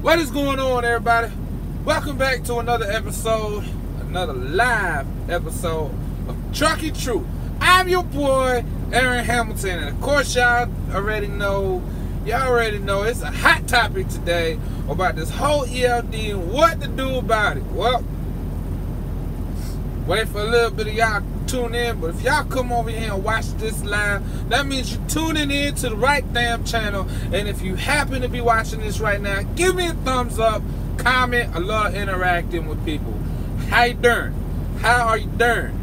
What is going on, everybody? Welcome back to another episode, another live episode of Trucking Truth. I'm your boy, Aaron Hamilton, and of course y'all already know it's a hot topic today about this whole ELD and what to do about it. Well, wait for a little bit of y'all to tune in, but if y'all come over here and watch this live, that means you're tuning in to the right damn channel. And if you happen to be watching this right now, give me a thumbs up, comment. I love interacting with people. How you doing? How are you doing?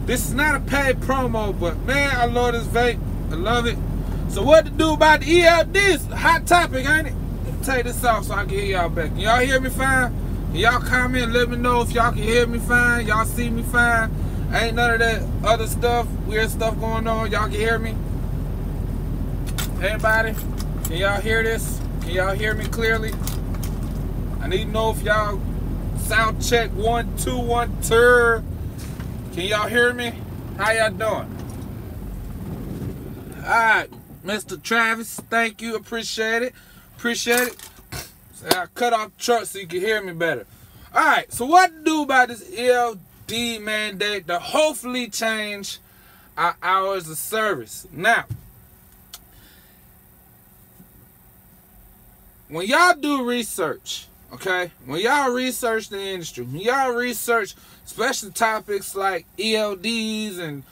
This is not a paid promo, but man, I love this vape. I love it. So what to do about the ELD? It's a hot topic, ain't it? Let me take this off so I can hear y'all back. Can y'all hear me fine? Can y'all comment? Let me know if y'all can hear me fine. Y'all see me fine? Ain't none of that other stuff, weird stuff going on. Y'all can hear me? Everybody? Can y'all hear this? Can y'all hear me clearly? I need to know if y'all sound check 1 2 1 2. Can y'all hear me? How y'all doing? Alright, Mr. Travis, thank you. Appreciate it. Appreciate it. So I cut off the truck so you can hear me better. Alright, so what to do about this ELD mandate to hopefully change our hours of service? Now, when y'all do research, okay, when y'all research the industry, when y'all research special topics like ELDs and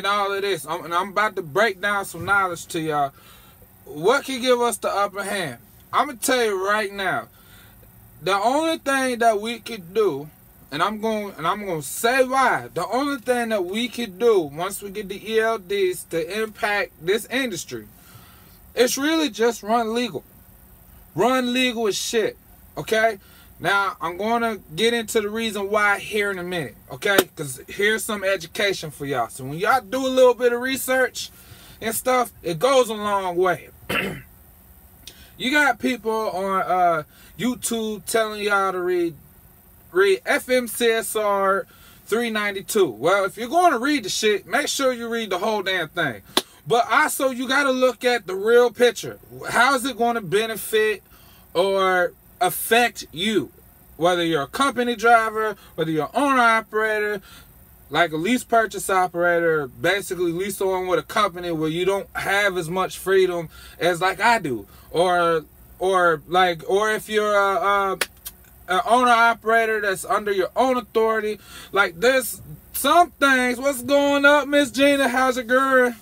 all of this, I'm about to break down some knowledge to y'all. What can give us the upper hand? I'm gonna tell you right now, the only thing that we could do, and I'm gonna say why. The only thing that we could do once we get the ELDs to impact this industry, it's really just run legal. Run legal as shit. Okay? Now, I'm going to get into the reason why here in a minute, okay? Because here's some education for y'all. So when y'all do a little bit of research and stuff, it goes a long way. You got people on YouTube telling y'all to read FMCSR 392. Well, if you're going to read the shit, make sure you read the whole damn thing. But also, you got to look at the real picture. How is it going to benefit or affect you, whether you're a company driver, whether you're an owner operator, like a lease purchase operator, basically lease on with a company where you don't have as much freedom as like I do, or if you're an owner operator that's under your own authority. Like there's some things. What's going up, Miss Gina? How's it going?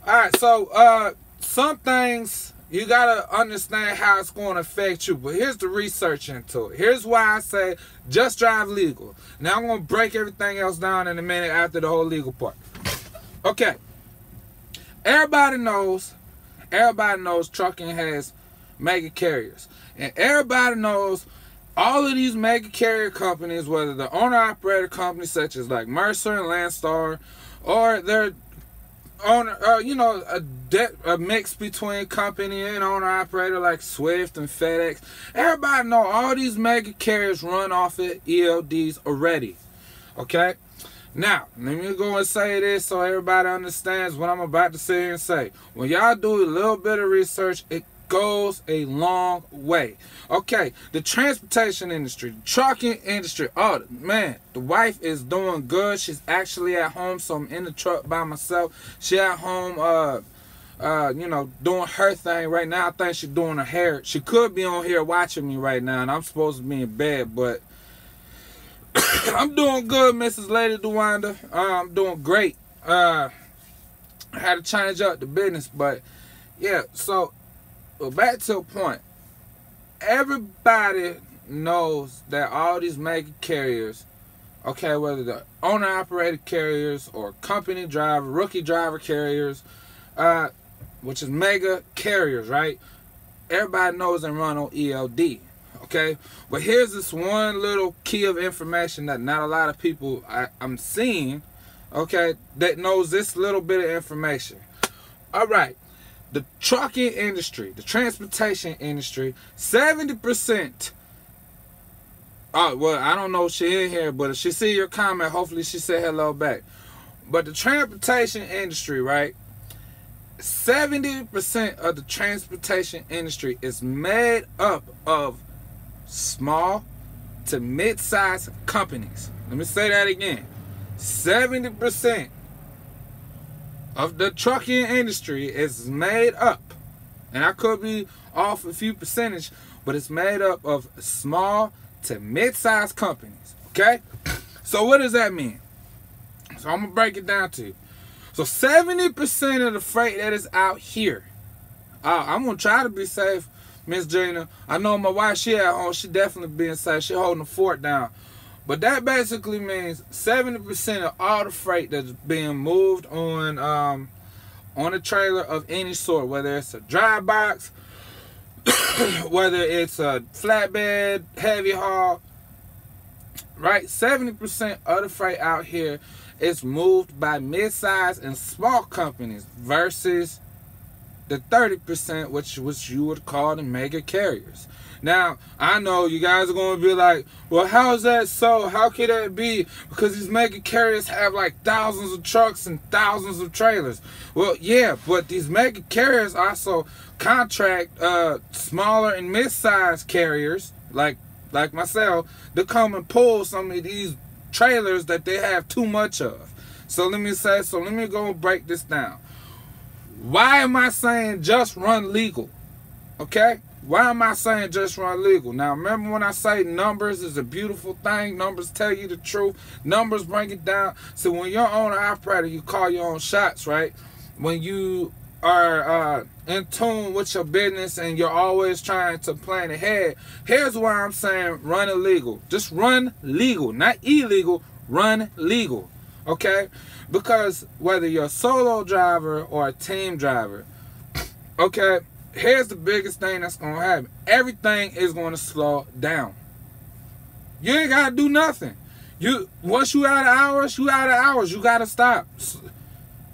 All right, so some things you gotta understand how it's going to affect you. But here's the research into it. Here's why I say just drive legal. Now I'm going to break everything else down in a minute after the whole legal part. Okay. Everybody knows trucking has mega carriers. And everybody knows all of these mega carrier companies, whether the owner-operator companies such as like Mercer and Landstar, or they're owner, a mix between company and owner operator like Swift and FedEx. Everybody know all these mega carriers run off of ELDs already. Okay? Now, let me go and say this so everybody understands what I'm about to say and say. When y'all do a little bit of research, it goes a long way. Okay, the transportation industry, the trucking industry, oh man, the wife is doing good. She's actually at home, so I'm in the truck by myself. She at home doing her thing right now. I think she's doing her hair. She could be on here watching me right now, and I'm supposed to be in bed, but I'm doing good, Mrs. Lady DeWanda. I'm doing great. I had to change up the business, but yeah, so back to the point. Everybody knows that all these mega carriers, okay, whether the owner-operated carriers or company driver, rookie driver carriers, which is mega carriers, right? Everybody knows they run on ELD, okay? But here's this one little key of information that not a lot of people I'm seeing, okay, that knows this little bit of information. All right. The trucking industry, the transportation industry, 70%. Oh, well, I don't know if she in here, but if she see your comment, hopefully she said hello back. But the transportation industry, right? 70% of the transportation industry is made up of small to mid-sized companies. Let me say that again. 70% of the trucking industry is made up, and I could be off a few percentage, but it's made up of small to mid-sized companies. Okay? So what does that mean? So I'm going to break it down to you. So 70% of the freight that is out here, I'm going to try to be safe, Miss Gina. I know my wife, she at home, she definitely being safe. She holding the fort down. But that basically means 70% of all the freight that's being moved on a trailer of any sort, whether it's a dry box, whether it's a flatbed, heavy haul, right? 70% of the freight out here is moved by mid-sized and small companies versus the 30%, which you would call the mega carriers. Now, I know you guys are going to be like, well, how is that so? How could that be? Because these mega carriers have like thousands of trucks and thousands of trailers. Well, yeah, but these mega carriers also contract smaller and mid-sized carriers like myself to come and pull some of these trailers that they have too much of. So let me go and break this down. Why am I saying just run legal? Okay? Why am I saying just run legal? Now, remember when I say numbers is a beautiful thing. Numbers tell you the truth. Numbers bring it down. So when you're on an operator, you call your own shots, right? When you are in tune with your business and you're always trying to plan ahead, here's why I'm saying run illegal. Just run legal, not illegal. Run legal, okay? Because whether you're a solo driver or a team driver, okay, here's the biggest thing that's going to happen. Everything is going to slow down. You ain't got to do nothing. Once you out of hours, you out of hours. You got to stop.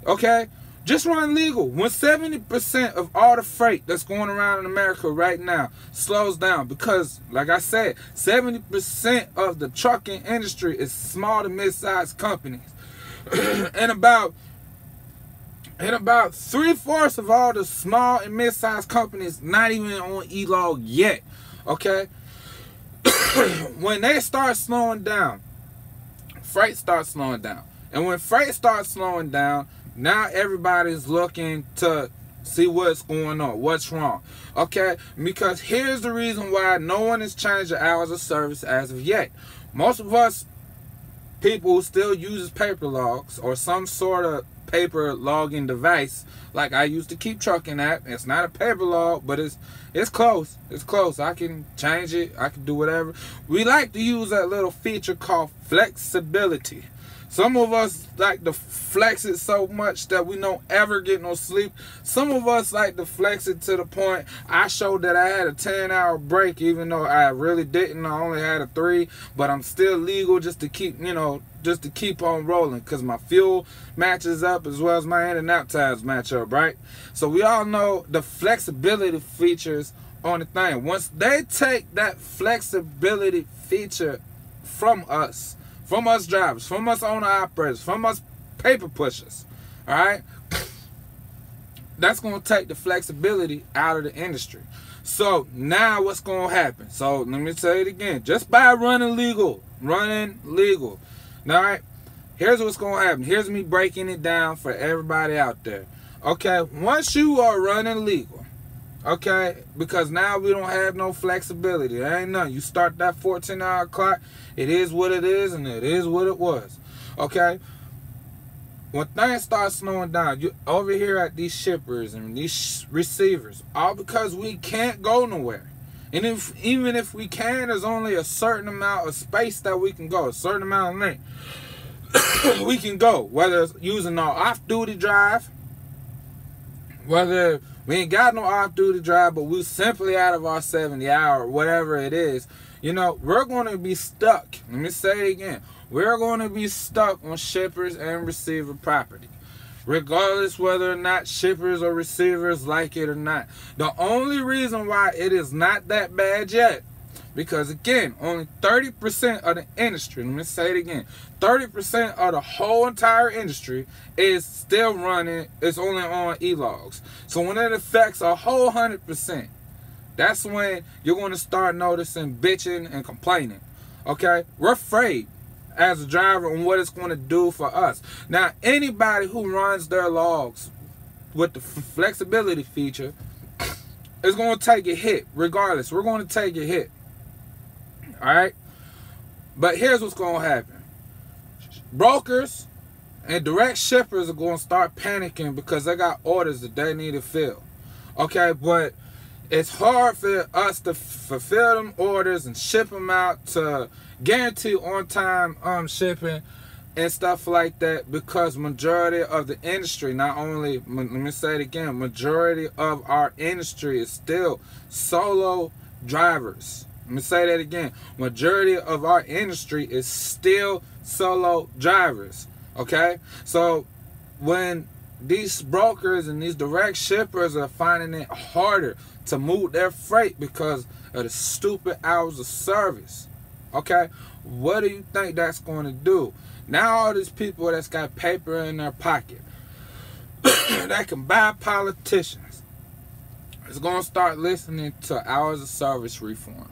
Okay? Just run legal. When 70% of all the freight that's going around in America right now slows down, because, like I said, 70% of the trucking industry is small to mid-sized companies. and about 3/4 of all the small and mid-sized companies not even on E-Log yet. Okay? When they start slowing down, freight starts slowing down. And when freight starts slowing down, now everybody's looking to see what's going on, what's wrong. Okay? Because here's the reason why no one has changed the hours of service as of yet. Most of us people who still uses paper logs or some sort of paper logging device, like I used to Keep Trucking app. It's not a paper log, but it's close. It's close. I can change it. I can do whatever. We like to use that little feature called flexibility. Some of us like to flex it so much that we don't ever get no sleep. Some of us like to flex it to the point I showed that I had a 10-hour break, even though I really didn't. I only had a 3, but I'm still legal just to keep, just to keep on rolling, because my fuel matches up as well as my in and out times match up, right? So we all know the flexibility features on the thing. Once they take that flexibility feature from us drivers, from us owner operators, from us paper pushers, all right, that's going to take the flexibility out of the industry. So now what's going to happen? So let me say it again. Just by running legal, all right, here's what's going to happen. Here's me breaking it down for everybody out there. Okay, once you are running legal, okay, because now we don't have no flexibility. There ain't nothing. You start that 14-hour clock. It is what it is, and it is what it was. Okay? When things start slowing down, you over here at these shippers and these receivers, all because we can't go nowhere. And even if we can, there's only a certain amount of space that we can go, a certain amount of length we can go, whether it's using our off-duty drive, whether we ain't got no off-duty drive, but we simply out of our 70-hour, whatever it is, we're going to be stuck. Let me say it again. We're going to be stuck on shippers and receiver property, regardless whether or not shippers or receivers like it or not. The only reason why it is not that bad yet, Because again, only 30% of the industry, let me say it again, 30% of the whole entire industry is still running, it's only on e-logs. So when it affects a whole 100%, that's when you're going to start noticing bitching and complaining. Okay? We're afraid as a driver on what it's going to do for us. Now, anybody who runs their logs with the flexibility feature is going to take a hit regardless. We're going to take a hit. Alright? But here's what's going to happen. Brokers and direct shippers are going to start panicking because they got orders that they need to fill. Okay? But it's hard for us to fulfill them orders and ship them out to guarantee on-time shipping and stuff like that, because majority of the industry, not only, let me say it again, majority of our industry is still solo drivers. Let me say that again. Majority of our industry is still solo drivers. Okay? So when these brokers and these direct shippers are finding it harder to move their freight because of the stupid hours of service, okay, what do you think that's going to do? Now all these people that's got paper in their pocket that can buy politicians is going to start listening to hours of service reform.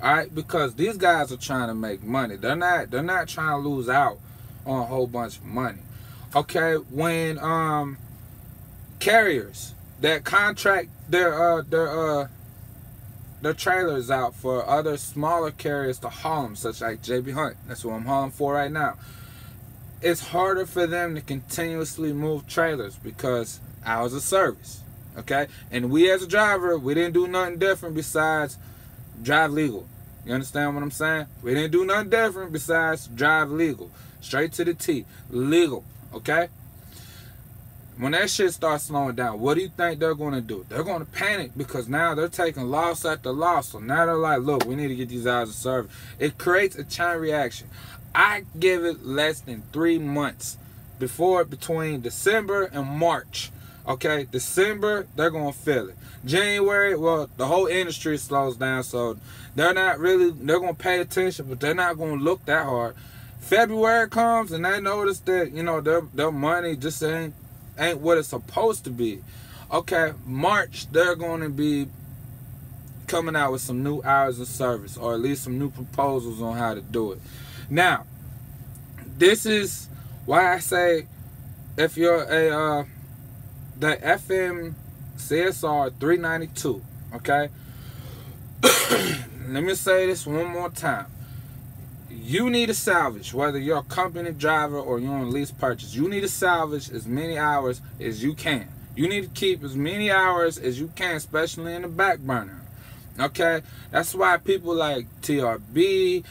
Alright, because these guys are trying to make money. They're not trying to lose out on a whole bunch of money. Okay, when carriers that contract their trailers out for other smaller carriers to haul them, such like JB Hunt, that's what I'm hauling for right now, it's harder for them to continuously move trailers because hours of service. Okay, and we as a driver, we didn't do nothing different besides drive legal. You understand what I'm saying? We didn't do nothing different besides drive legal. Straight to the T. Legal. Okay? When that shit starts slowing down, what do you think they're going to do? They're going to panic because now they're taking loss after loss. So now they're like, look, we need to get these hours of service. It creates a chain reaction. I give it less than 3 months between December and March. Okay, December, they're going to feel it. January, well, the whole industry slows down, so they're going to pay attention, but they're not going to look that hard. February comes, and they notice that, you know, their money just ain't what it's supposed to be. Okay, March, they're going to be coming out with some new hours of service, or at least some new proposals on how to do it. Now, this is why I say, if you're a the FM CSR 392, okay? Let me say this one more time. You need to salvage, whether you're a company driver or you're on lease purchase, you need to salvage as many hours as you can. You need to keep as many hours as you can, especially in the back burner. Okay? That's why people like TRB,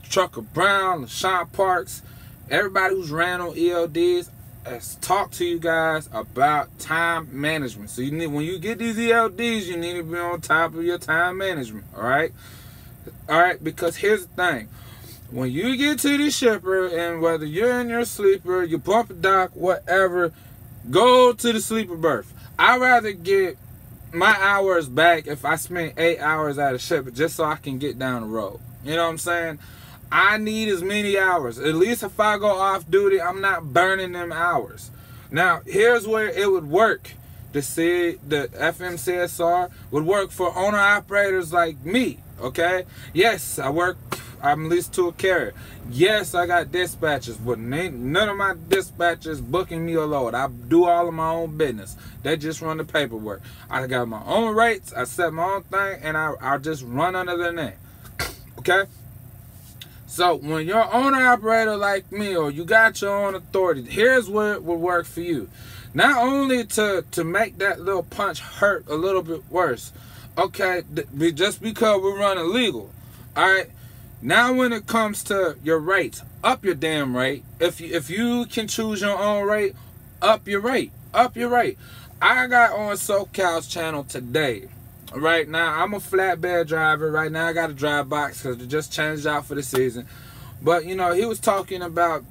Trucker Brown, LaShawn Parks, everybody who's ran on ELDs, has talked to you guys about time management. So you need, when you get these ELDs, you need to be on top of your time management. Alright? Alright, because here's the thing. When you get to the shipper, and whether you're in your sleeper, you bump a dock, whatever, go to the sleeper berth. I'd rather get my hours back if I spend 8 hours at a shipper just so I can get down the road. You know what I'm saying? I need as many hours. At least if I go off duty, I'm not burning them hours. Now, here's where it would work. The FMCSR would work for owner-operators like me, okay? Yes, I'm leased to a carrier. Yes, I got dispatchers, but none of my dispatchers booking me a load. I do all of my own business. They just run the paperwork. I got my own rates, I set my own thing, and I just run under their name, okay? So when you're an owner-operator like me, or you got your own authority, here's where it will work for you. Not only to make that little punch hurt a little bit worse, okay, just because we're running legal, all right? Now when it comes to your rates, up your damn rate. If you can choose your own rate, up your rate. Up your rate. I got on SoCal's channel today. Right now, I'm a flatbed driver. Right now, I got a dry box because it just changed out for the season. But, you know, he was talking about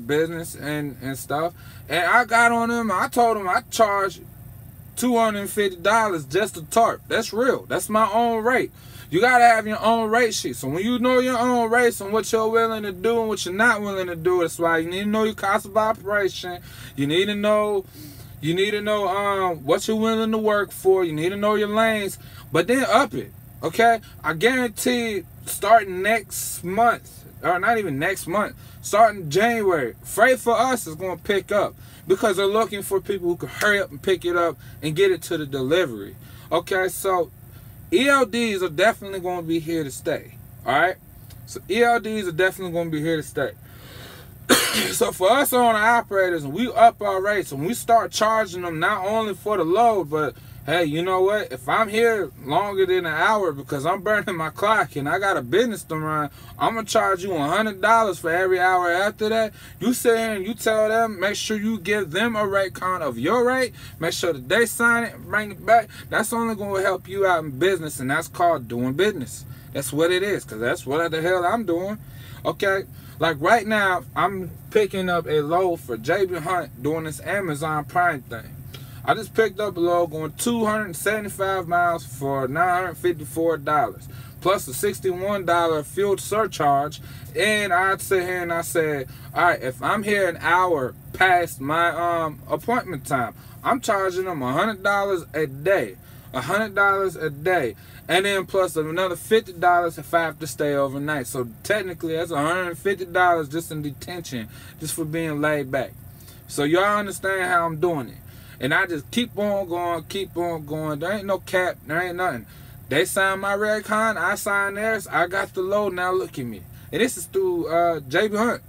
business and stuff. And I got on him. I told him I charge $250 just to tarp. That's real. That's my own rate. You got to have your own rate sheet. So when you know your own rates and what you're willing to do and what you're not willing to do, that's why you need to know your cost of operation. You need to know what you're willing to work for. You need to know your lanes, but then up it. Okay, I guarantee starting next month, or not even next month, starting January, freight for us is going to pick up because they're looking for people who can hurry up and pick it up and get it to the delivery. Okay, so ELDs are definitely going to be here to stay. All right, so ELDs are definitely going to be here to stay. So for us owner operators, and we up our rates and we start charging them not only for the load, but hey, you know what? If I'm here longer than an hour because I'm burning my clock and I got a business to run, I'm going to charge you $100 for every hour after that. You sit here and you tell them, make sure you give them a rate count of your rate. Make sure that they sign it and bring it back. That's only going to help you out in business, and that's called doing business. That's what it is, because that's what the hell I'm doing. Okay? Like right now, I'm picking up a load for JB Hunt doing this Amazon Prime thing. I just picked up a load going 275 miles for $954, plus a $61 fuel surcharge. And I'd sit here and I said, all right, if I'm here an hour past my appointment time, I'm charging them $100 a day. $100 a day. And then plus another $50 if I have to stay overnight. So technically that's $150 just in detention, just for being laid back. So y'all understand how I'm doing it. And I just keep on going, keep on going. There ain't no cap, there ain't nothing. They signed my red con, I signed theirs, I got the load, now look at me. And this is through JB Hunt.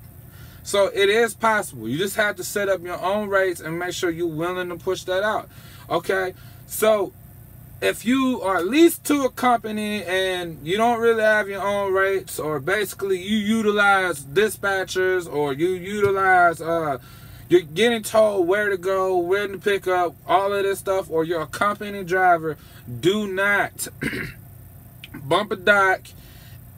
So it is possible. You just have to set up your own rates and make sure you're willing to push that out. Okay? So if you are leased to a company and you don't really have your own rates, or basically you utilize dispatchers, or you utilize you're getting told where to go, where to pick up, all of this stuff, or you're a company driver, do not bump a dock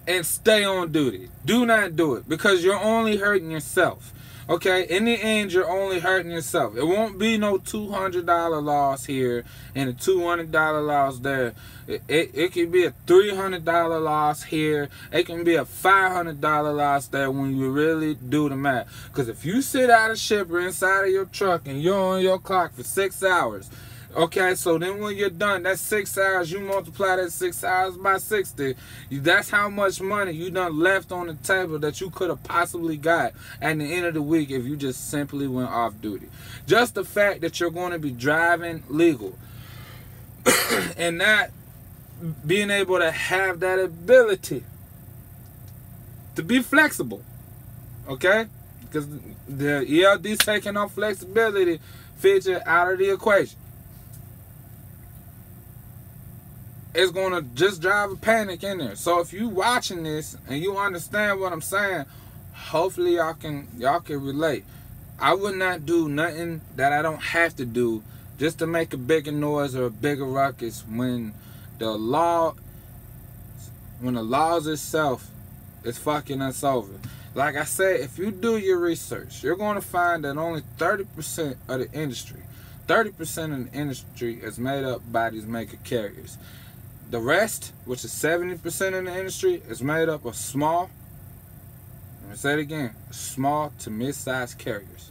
and stay on duty. Do not do it, because you're only hurting yourself. Okay, in the end, you're only hurting yourself. It won't be no $200 loss here and a $200 loss there. It can be a $300 loss here. It can be a $500 loss there when you really do the math. Because if you sit out a shipper inside of your truck and you're on your clock for 6 hours, okay, so then when you're done, that's 6 hours, you multiply that 6 hours by 60. That's how much money you done left on the table that you could have possibly got at the end of the week if you just simply went off duty. Just the fact that you're going to be driving legal and not being able to have that ability to be flexible, okay? Because the ELD's taking off flexibility feature out of the equation. It's gonna just drive a panic in there. So if you watching this and you understand what I'm saying, hopefully y'all can relate. I would not do nothing that I don't have to do just to make a bigger noise or a bigger ruckus when the laws itself is fucking us over. Like I said, if you do your research, you're gonna find that only 30% of the industry, 30% of the industry is made up by these mega carriers. The rest, which is 70% of the industry, is made up of small, let me say it again, small to mid-sized carriers.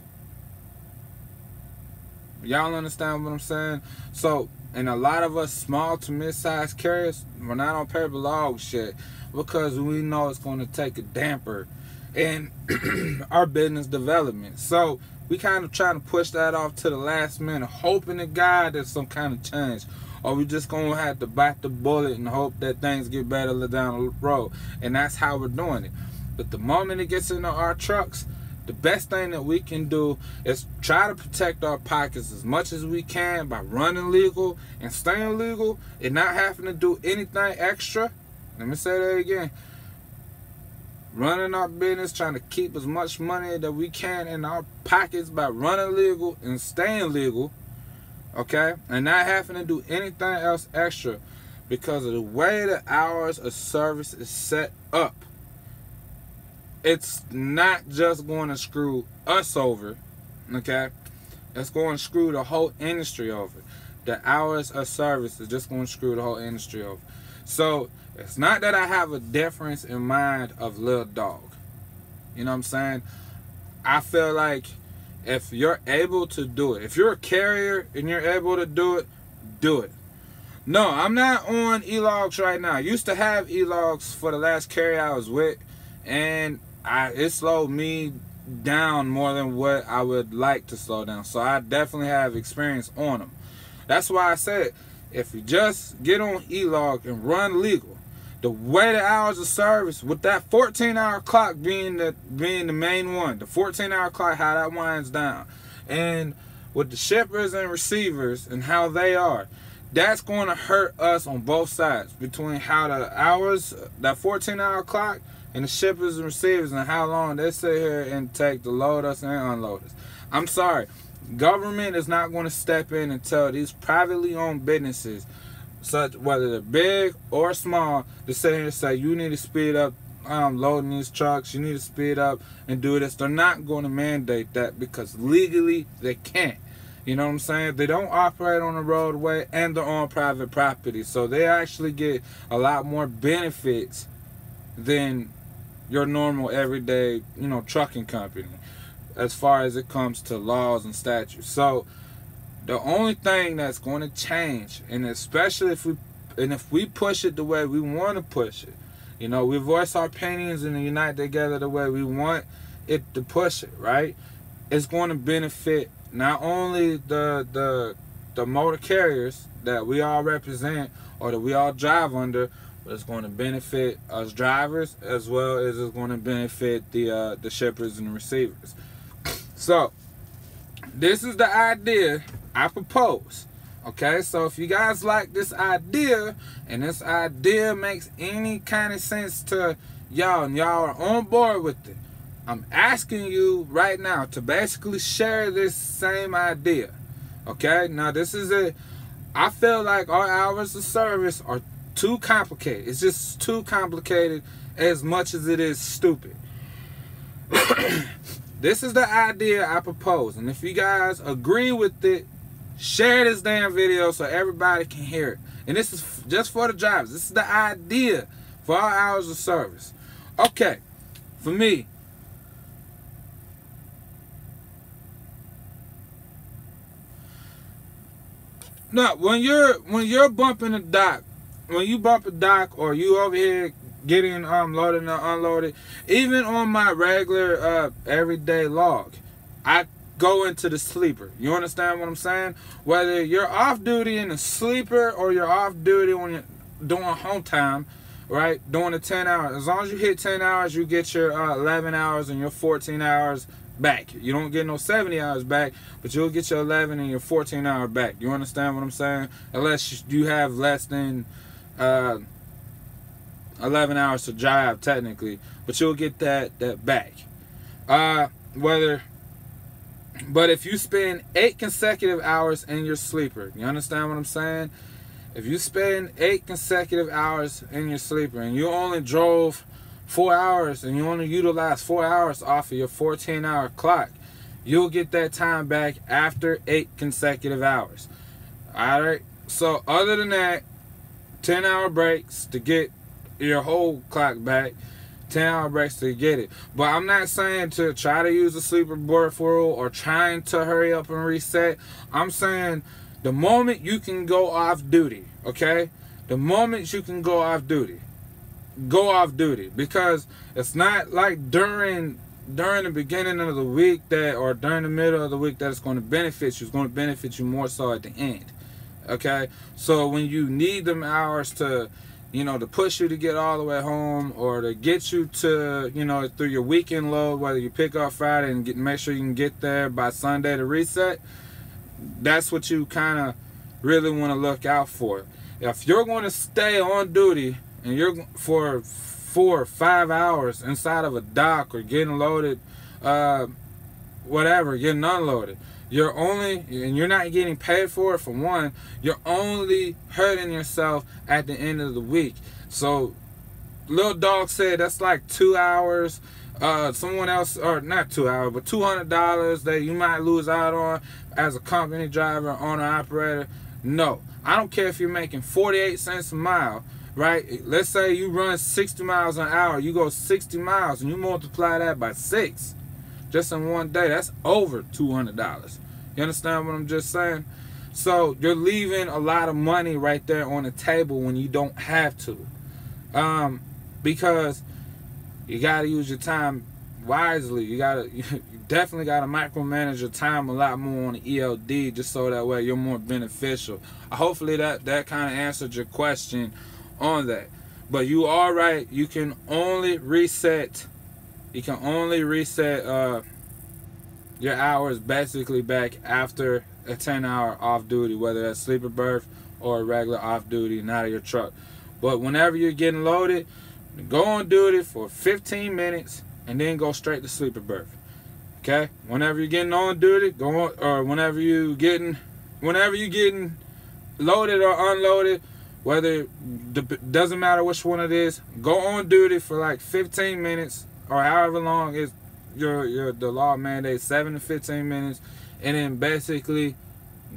Y'all understand what I'm saying? So, and a lot of us small to mid-sized carriers, we're not on paper log shit because we know it's going to take a damper in our business development. So, we kind of trying to push that off to the last minute, hoping to God there's some kind of change. Or we just gonna have to bite the bullet and hope that things get better down the road. And that's how we're doing it. But the moment it gets into our trucks, the best thing that we can do is try to protect our pockets as much as we can by running legal and staying legal and not having to do anything extra. Let me say that again. Running our business, trying to keep as much money that we can in our pockets by running legal and staying legal. Okay, and not having to do anything else extra because of the way the hours of service is set up. It's not just going to screw us over, okay? It's going to screw the whole industry over. The hours of service is just going to screw the whole industry over. So it's not that I have a difference in mind of Lil Dawg. You know what I'm saying? I feel like if you're able to do it, if you're a carrier and you're able to do it, do it. No, I'm not on e-logs right now. I used to have e-logs for the last carrier I was with, and it slowed me down more than what I would like to slow down. So I definitely have experience on them. That's why I said, if you just get on e-log and run legal, the weighted hours of service, with that 14-hour clock being the main one, the 14-hour clock, how that winds down, and with the shippers and receivers and how they are, that's going to hurt us on both sides, between how the hours, that 14-hour clock, and the shippers and receivers, and how long they sit here and take to load us and unload us. I'm sorry, government is not going to step in and tell these privately owned businesses, such whether they're big or small, to sit here and say, you need to speed up loading these trucks, you need to speed up and do this. They're not going to mandate that, because legally they can't. You know what I'm saying? They don't operate on the roadway, and they're on private property, so they actually get a lot more benefits than your normal everyday, trucking company, as far as it comes to laws and statutes. So the only thing that's going to change, and especially if we push it the way we want to push it, we voice our opinions and unite together the way we want it to push it, right? It's going to benefit not only the motor carriers that we all represent or that we all drive under, but it's going to benefit us drivers, as well as it's going to benefit the shippers and the receivers. So this is the idea I propose. Okay, so if you guys like this idea, and this idea makes any kind of sense to y'all, and y'all are on board with it, I'm asking you right now to basically share this same idea. Okay, now I feel like our hours of service are too complicated. It's just too complicated as much as it is stupid. This is the idea I propose, and if you guys agree with it, share this damn video so everybody can hear it. And this is just for the drivers. This is the idea for our hours of service. Okay, for me, no, when you're bumping a dock, when you bump a dock, or you over here getting loaded and unloaded, even on my regular everyday log, I go into the sleeper. You understand what I'm saying? Whether you're off duty in the sleeper or you're off duty when you're doing home time, right? Doing the 10 hours. As long as you hit 10 hours, you get your 11 hours and your 14 hours back. You don't get no 70 hours back, but you'll get your 11 and your 14 hour back. You understand what I'm saying? Unless you have less than 11 hours to drive technically, but you'll get that back. But if you spend 8 consecutive hours in your sleeper, you understand what I'm saying? If you spend 8 consecutive hours in your sleeper and you only drove 4 hours and you only utilized 4 hours off of your 14-hour clock, you'll get that time back after 8 consecutive hours. Alright? So other than that, 10-hour breaks to get your whole clock back, 10-hour breaks to get it. But I'm not saying to try to use a sleeper birth rule or trying to hurry up and reset. I'm saying the moment you can go off duty, okay? The moment you can go off duty, because it's not like during the beginning of the week or during the middle of the week that it's going to benefit you. It's going to benefit you more so at the end, okay? So when you need them hours to to push you to get all the way home, or to get you to, through your weekend load, whether you pick up Friday and make sure you can get there by Sunday to reset, that's what you kind of really want to look out for. If you're going to stay on duty and you're for 4 or 5 hours inside of a dock or getting loaded, whatever, getting unloaded, you're not getting paid for it. For one, you're only hurting yourself at the end of the week. So Lil Dawg said that's like 2 hours. Someone else, or not 2 hours, but $200 that you might lose out on as a company driver, owner, operator. No, I don't care if you're making 48 cents a mile, right? Let's say you run 60 miles an hour. You go 60 miles and you multiply that by 6 just in one day. That's over $200. You understand what I'm just saying? So you're leaving a lot of money right there on the table when you don't have to. Because you got to use your time wisely. You definitely got to micromanage your time a lot more on the ELD, just so that way you're more beneficial. Hopefully that kind of answered your question on that. But you are right. You can only reset your hours basically back after a 10-hour off duty, whether that's sleeper berth or a regular off duty, not of your truck. But whenever you're getting loaded, go on duty for 15 minutes and then go straight to sleeper berth. Okay? Whenever you're getting on duty, go on, or whenever you're getting loaded or unloaded, whether doesn't matter which one it is, go on duty for like 15 minutes or however long is the law mandates, 7 to 15 minutes, and then basically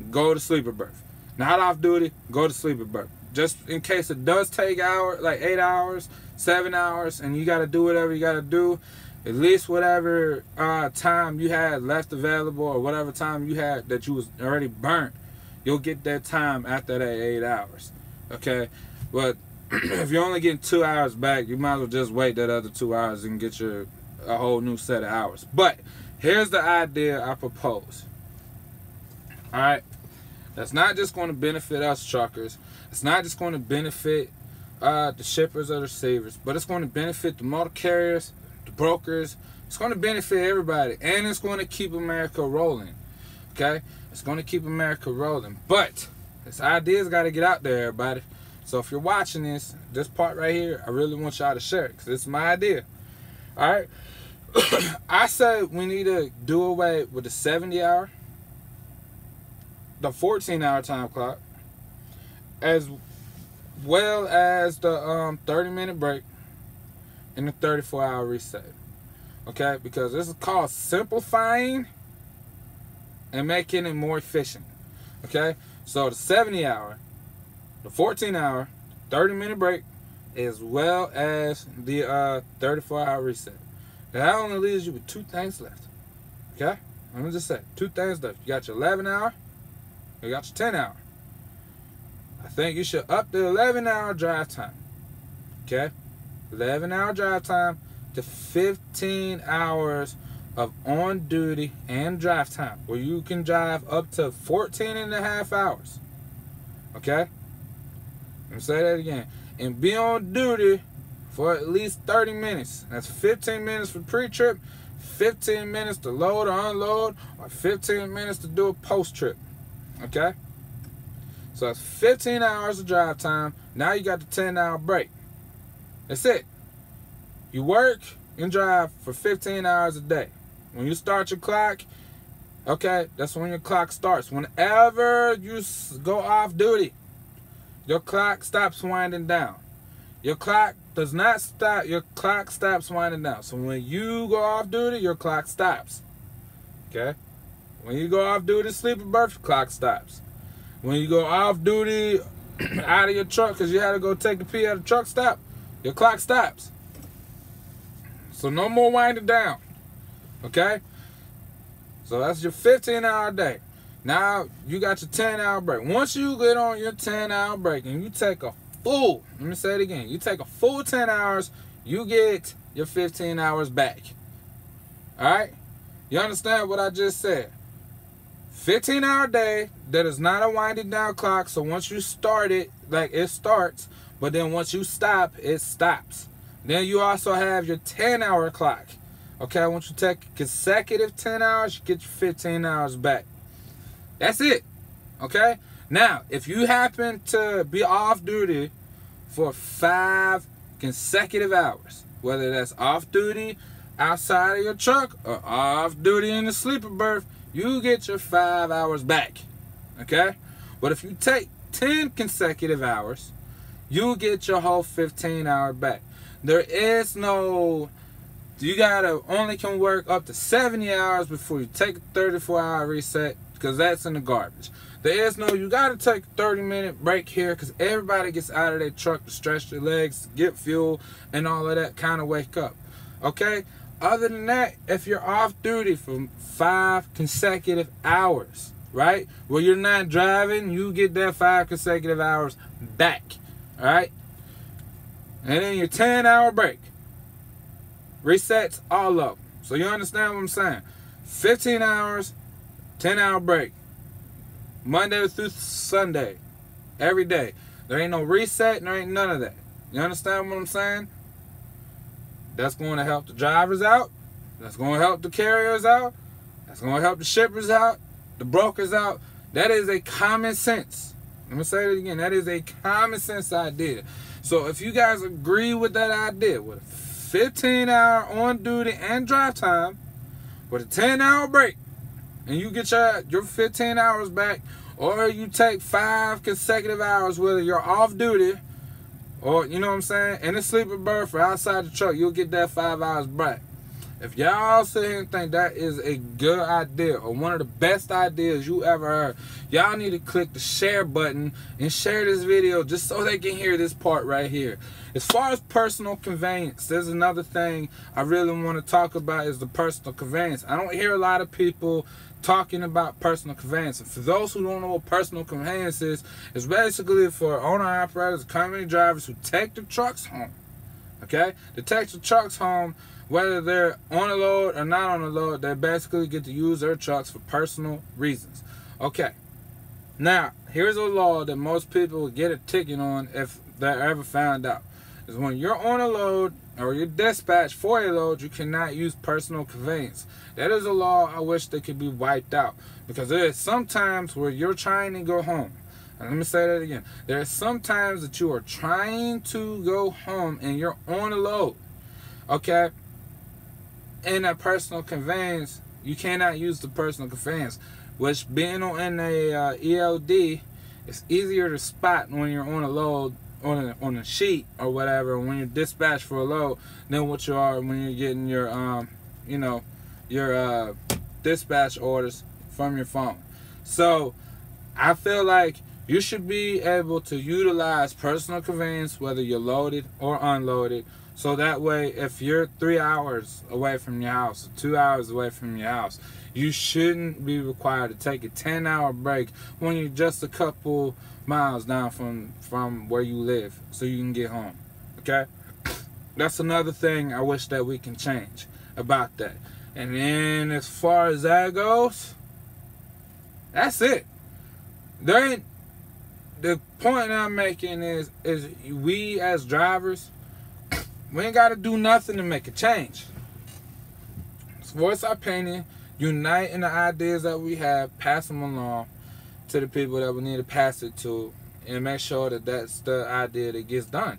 go to sleeper berth. Not off duty, go to sleeper berth. Just in case it does take hours, like 8 hours, 7 hours, and you got to do whatever you got to do, at least whatever time you had left available or whatever time you had that you was already burnt, you'll get that time after that 8 hours. Okay? But if you're only getting 2 hours back, you might as well just wait that other 2 hours and get a whole new set of hours. But here's the idea I propose. Alright? That's not just going to benefit us truckers. It's not just going to benefit the shippers or the receivers, but it's going to benefit the motor carriers, the brokers. It's going to benefit everybody, and it's going to keep America rolling. Okay? It's going to keep America rolling. But this idea's got to get out there, everybody. So if you're watching this part right here, I really want y'all to share it, because it's my idea. Alright? I say we need to do away with the 70-hour, the 14-hour time clock, as well as the 30-minute break and the 34-hour reset. Okay? Because this is called simplifying and making it more efficient. Okay? So the 70-hour, the 14-hour, 30-minute break, as well as the 34-hour reset. That only leaves you with 2 things left. Okay? Let me just say, 2 things left. You got your 11-hour, you got your 10-hour. I think you should up the 11-hour drive time. Okay? 11-hour drive time to 15 hours of on-duty and drive time, where you can drive up to 14 and a half hours. Okay? Let me say that again. And be on duty for at least 30 minutes. That's 15 minutes for pre-trip, 15 minutes to load or unload, or 15 minutes to do a post-trip. Okay? So that's 15 hours of drive time. Now you got the 10-hour break. That's it. You work and drive for 15 hours a day. When you start your clock, okay, that's when your clock starts. Whenever you go off duty, your clock stops winding down. Your clock does not stop. Your clock stops winding down. So when you go off duty, your clock stops. Okay? When you go off duty, sleeper berth, your clock stops. When you go off duty out of your truck because you had to go take the pee at a truck stop, your clock stops. So no more winding down. Okay? So that's your 15-hour day. Now you got your 10-hour break. Once you get on your 10-hour break and you take a full, let me say it again, you take a full 10 hours, you get your 15 hours back. Alright? You understand what I just said? 15-hour day that is not a winding down clock. So once you start it, like it starts, but then once you stop, it stops. Then you also have your 10-hour clock. Okay, once you take consecutive 10 hours, you get your 15 hours back. That's it. Okay? Now, if you happen to be off duty for 5 consecutive hours, whether that's off duty outside of your truck or off duty in the sleeper berth, you get your 5 hours back. Okay? But if you take 10 consecutive hours, you get your whole 15 hour back. There is no, you gotta only can work up to 70 hours before you take a 34-hour reset. because that's in the garbage. There is no, you got to take a 30-minute break here because everybody gets out of their truck to stretch their legs, get fuel, and all of that, kind of wake up. Okay? Other than that, if you're off duty for 5 consecutive hours, right? Well, you're not driving, you get that 5 consecutive hours back. All right? And then your 10-hour break resets all of them. So you understand what I'm saying? 15 hours, 10-hour break. Monday through Sunday. Every day. There ain't no reset and there ain't none of that. You understand what I'm saying? That's going to help the drivers out. That's going to help the carriers out. That's going to help the shippers out. The brokers out. That is a common sense. Let me say it again. That is a common sense idea. So if you guys agree with that idea, with a 15-hour on duty and drive time, with a 10-hour break, and you get your 15 hours back, or you take 5 consecutive hours, whether you're off duty, or, you know what I'm saying, in a sleeper berth or outside the truck, you'll get that 5 hours back. If y'all sit here and think that is a good idea or one of the best ideas you ever heard, y'all need to click the share button and share this video just so they can hear this part right here. As far as personal conveyance, there's another thing I really want to talk about is the personal conveyance. I don't hear a lot of people talking about personal conveyance. And for those who don't know what personal conveyance is, it's basically for owner-operators, company drivers who take the trucks home. Okay? They take the trucks home, whether they're on a load or not on a load, they basically get to use their trucks for personal reasons. Okay. Now, here's a law that most people will get a ticket on if they're ever found out. Is when you're on a load or you're dispatched for a load, you cannot use personal conveyance. That is a law I wish that could be wiped out, because there is some times where you're trying to go home. And let me say that again. There are some times that you are trying to go home and you're on a load. Okay? In a personal conveyance, you cannot use the personal conveyance, which being in a ELD, it's easier to spot when you're on a load on a sheet or whatever when you're dispatched for a load than what you are when you're getting your your dispatch orders from your phone. So I feel like you should be able to utilize personal conveyance whether you're loaded or unloaded, so that way if you're 3 hours away from your house or 2 hours away from your house, you shouldn't be required to take a 10-hour break when you're just a couple miles down from where you live so you can get home. Okay? That's another thing I wish that we can change about that. And then as far as that goes, that's it. There ain't, the point I'm making is we as drivers, we ain't got to do nothing to make a change. So voice our opinion, unite in the ideas that we have, pass them along to the people that we need to pass it to, and make sure that that's the idea that gets done.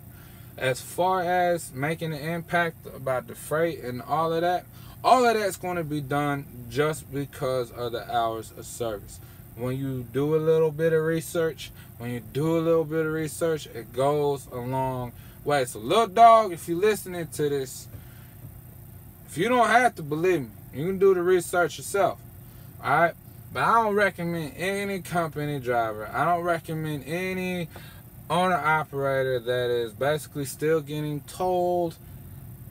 As far as making an impact about the freight and all of that's going to be done just because of the hours of service. When you do a little bit of research, it goes a long way. So look, dog, if you're listening to this, if you don't have to believe me, you can do the research yourself. Alright? But I don't recommend any company driver, I don't recommend any owner-operator that is basically still getting told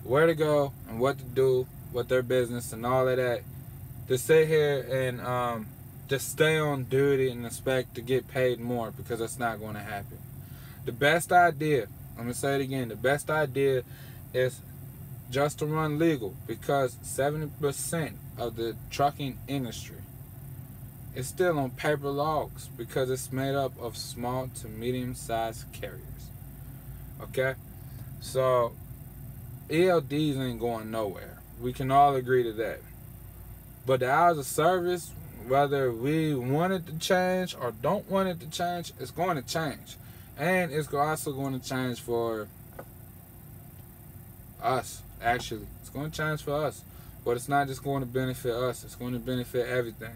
where to go and what to do with their business and all of that, to sit here and just stay on duty and expect to get paid more, because that's not going to happen. The best idea, I'm going to say it again, the best idea is just to run legal, because 70% of the trucking industry is still on paper logs, because it's made up of small to medium-sized carriers. Okay? So ELDs ain't going nowhere. We can all agree to that. But the hours of service, whether we want it to change or don't want it to change, it's going to change. And it's also going to change for us, actually. It's going to change for us. But it's not just going to benefit us. It's going to benefit everything.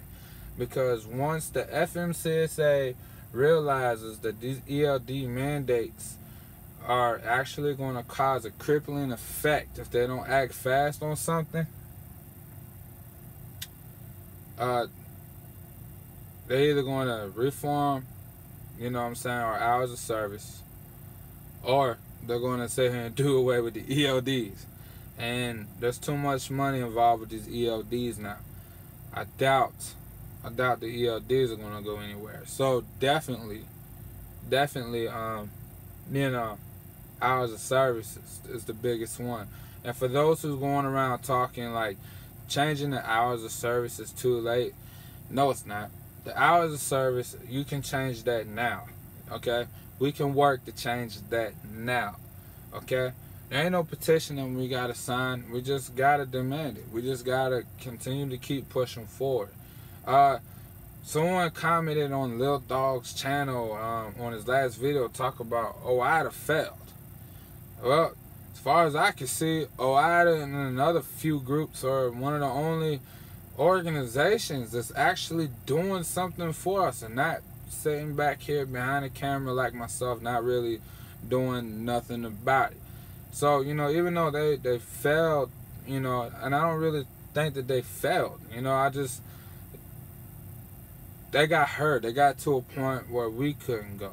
Because once the FMCSA realizes that these ELD mandates are actually going to cause a crippling effect if they don't act fast on something, They're either going to reform, you know what I'm saying, our hours of service, or they're going to sit here and do away with the ELDs. And there's too much money involved with these ELDs now. I doubt the ELDs are going to go anywhere. So definitely, you know, hours of service is the biggest one. And for those who's going around talking like changing the hours of service is too late, no, it's not. The hours of service, you can change that now. Okay, we can work to change that now. Okay, there ain't no petition that we gotta sign. We just gotta demand it. We just gotta continue to keep pushing forward. Someone commented on Lil Dawg's channel on his last video, talk about OIDA failed. Well, as far as I can see, OIDA and another few groups are one of the only organizations that's actually doing something for us and not sitting back here behind the camera like myself, not really doing nothing about it. So, you know, even though they failed, you know, and I don't really think that they failed, you know, they got hurt. They got to a point where we couldn't go.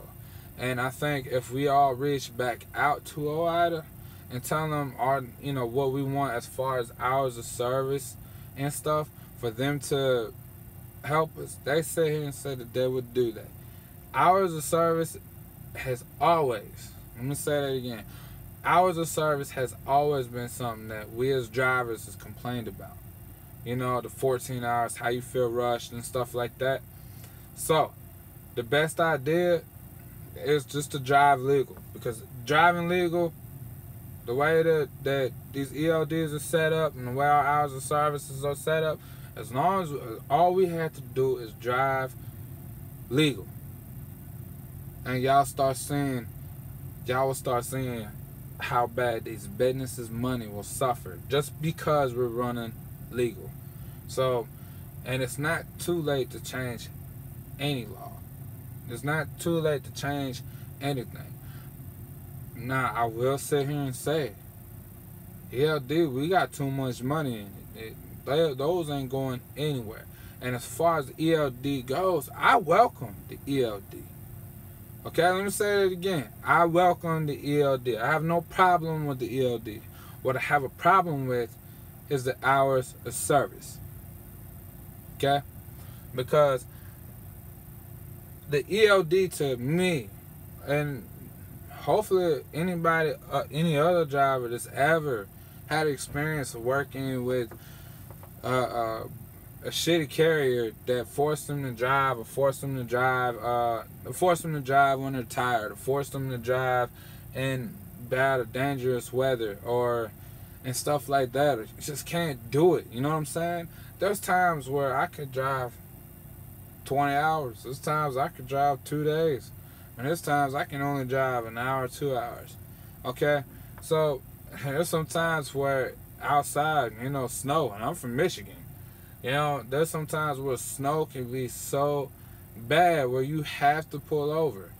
And I think if we all reach back out to OIDA and tell them you know, what we want as far as hours of service and stuff, for them to help us, they sit here and say that they would do that. Hours of service has always, let me say that again, hours of service has always been something that we as drivers has complained about. You know, the 14 hours, how you feel rushed and stuff like that. So, the best idea is just to drive legal, because driving legal, the way that these ELDs are set up and the way our hours of services are set up, as long as all we have to do is drive legal, and y'all will start seeing how bad these businesses' money will suffer just because we're running legal. So, and it's not too late to change any law. It's not too late to change anything. Now, I will sit here and say, ELD, we got too much money in it. Those ain't going anywhere. And as far as ELD goes, I welcome the ELD. Okay, let me say that again. I welcome the ELD. I have no problem with the ELD. What I have a problem with is the hours of service. Okay? Because the ELD to me, and hopefully anybody, any other driver that's ever had experience of working with a shitty carrier that forced them to drive, or forced them to drive when they're tired, or forced them to drive in bad or dangerous weather, or and stuff like that. You just can't do it. You know what I'm saying? There's times where I could drive 20 hours. There's times I could drive 2 days. And there's times I can only drive an hour, 2 hours. Okay? So, there's some times where outside, you know, snow, and I'm from Michigan. You know, there's some times where snow can be so bad where you have to pull over.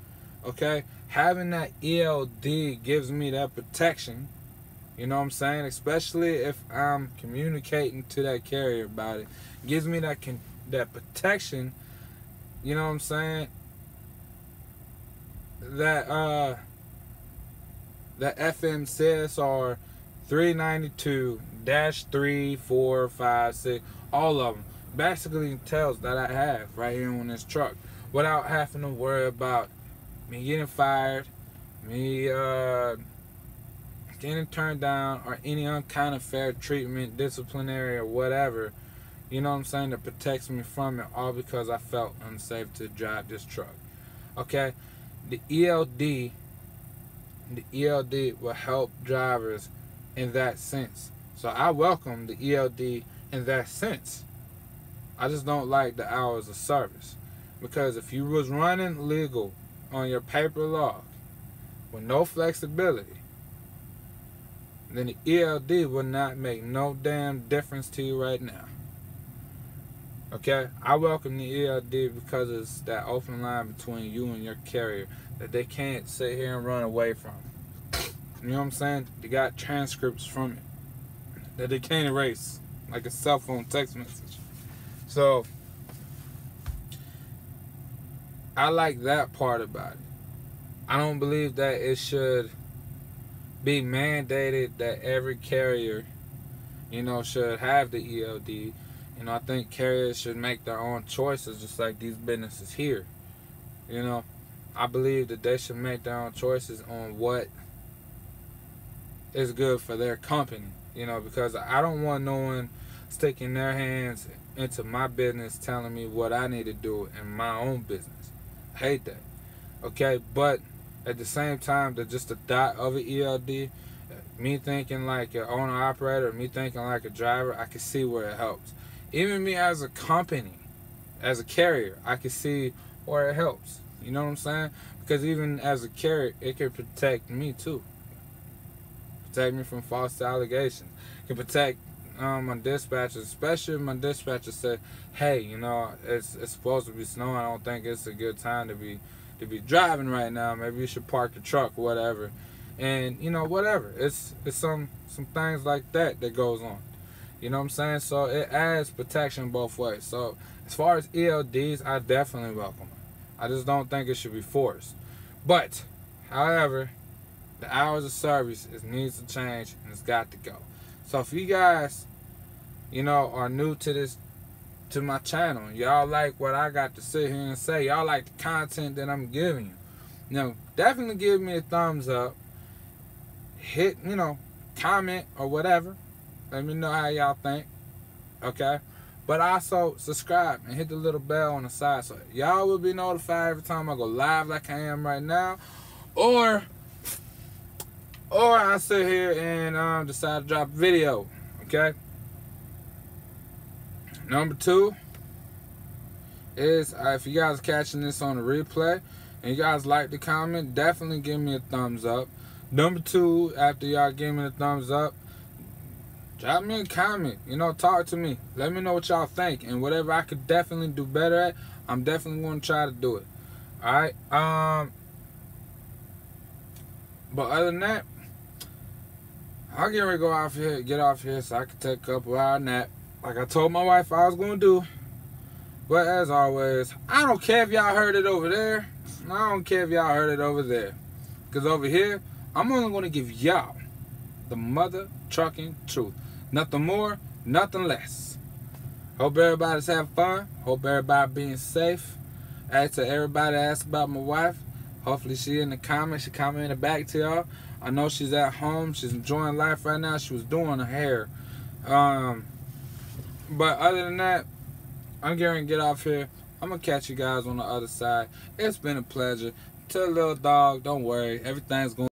Okay? Having that ELD gives me that protection. You know what I'm saying? Especially if I'm communicating to that carrier about it. Gives me that protection. You know what I'm saying? That FMCSR 392-3456, all of them basically tells that I have right here on this truck, without having to worry about me getting fired, me getting turned down, or any kind of fair treatment, disciplinary or whatever. You know what I'm saying? That protects me from it, all because I felt unsafe to drive this truck. Okay? The ELD will help drivers in that sense. So I welcome the ELD in that sense. I just don't like the hours of service. Because if you was running legal on your paper log with no flexibility, then the ELD would not make no damn difference to you right now. Okay? I welcome the ELD because it's that open line between you and your carrier that they can't sit here and run away from. You know what I'm saying? They got transcripts from it that they can't erase, like a cell phone text message. So, I like that part about it. I don't believe that it should be mandated that every carrier, should have the ELD. I think carriers should make their own choices, just like these businesses here. I believe that they should make their own choices on what is good for their company. Because I don't want no one sticking their hands into my business telling me what I need to do in my own business. I hate that. Okay, but at the same time, just the thought of an ELD, me thinking like an owner operator, me thinking like a driver, I can see where it helps. Even me as a company, as a carrier, I can see where it helps. You know what I'm saying? Because even as a carrier, it can protect me too. Protect me from false allegations. It can protect my dispatchers, especially if my dispatcher said, "Hey, it's supposed to be snowing. I don't think it's a good time to be driving right now. Maybe you should park the truck, whatever." And whatever. It's some things like that goes on. You know what I'm saying? So it adds protection both ways. So as far as ELDs, I definitely welcome it. I just don't think it should be forced. But, however, the hours of service needs to change and it's got to go. So if you guys, are new to my channel, y'all like what I got to sit here and say, y'all like the content that I'm giving you, definitely give me a thumbs up. Hit, comment or whatever. Let me know how y'all think. Okay? But also subscribe and hit the little bell on the side so y'all will be notified every time I go live like I am right now. Or I sit here and decide to drop a video. Okay? Number 2 is if you guys are catching this on the replay and you guys like the comment, definitely give me a thumbs up. Number 2, after y'all give me the thumbs up, drop me a comment. Talk to me. Let me know what y'all think. And whatever I could definitely do better at, I'm definitely going to try to do it. Alright? But other than that, I'll get ready to get off here so I can take a couple hour nap. Like I told my wife I was going to do. But as always, I don't care if y'all heard it over there. I don't care if y'all heard it over there. Because over here, I'm only going to give y'all the mother trucking truth. Nothing more, nothing less. Hope everybody's having fun. Hope everybody being safe. As to everybody asked about my wife, hopefully she in the comments. She commented back to y'all. I know she's at home. She's enjoying life right now. She was doing her hair. But other than that, I'm getting to get off here. I'm going to catch you guys on the other side. It's been a pleasure. Tell little dog, don't worry. Everything's going